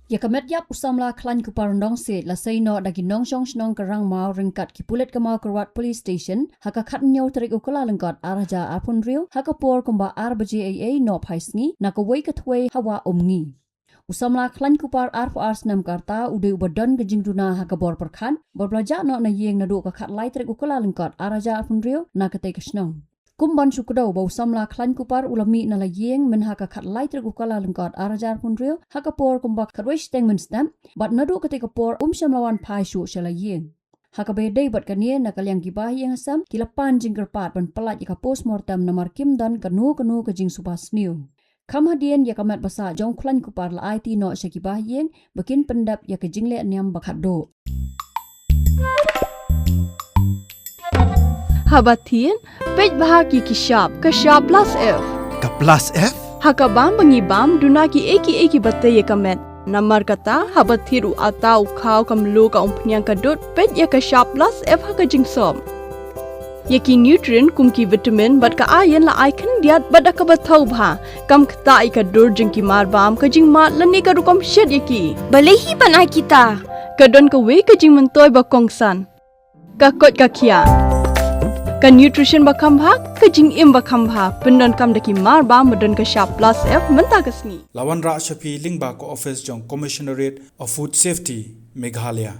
Ya ka Metïap Samla klan ku parandong se la sei no dagi nong shong shnong ka Rangmaw ringkat ki pulet ka mau Kyrwoh police station haka khat nyaw tarik ukala lengkot araja arpun riu haka por kumba arbaje AA no Sngi na ka wei ka Thwei hawa Umsngi. Usamla klan kupar Snem karta ude ubadon ke jingduna haka bor perkhan berbelajar no na yeng na do ka khat lai tarik ukala lengkot araja arpun riu na ka te ka shnong. Kumban sukudau bau samla klan kupar ulami na la yeng men haka khat lai trek ukala lengkot arajar pun rio haka por kumbak khatwei steng men Snem bat nadu ketika por shamlawan pai shu shala yeng haka bedai bat kanie na kalyang gibah yang asam kilapan jingkerpat ban pelat ka postmortem na markim dan kanu ke jing supas new kam Hadien ya kamat basa jong klan kupar la IT no syakibah yeng bikin pendap ya ke jingle nyam bakat do. Hadien, pej bahagi ki shop plus F. Ka plus F? Haka bam bam duna ki eki batte ye kamet. Namar kata habathiru atau khau kamlu ka umpnyang kadut pej ya ka shop plus F haka jingsom. Yaki nutrient kum ki vitamin bat ka iron la icon diat bat ka bathau bha kam khta ka dur jing ki mar bam ka jing mat lani ka rukom shed yaki. Balehi banai kita. Kadon ka we ka jing mentoy ba kongsan. Ka kot ka kia. Ka nutrition bakam bha ka jing im bakam bha pendon kam daki mar ba modon ka shop plus F menta ka Sngi Lawan Ra Shapi Lingba ko office jong commissionerate of food safety Meghalaya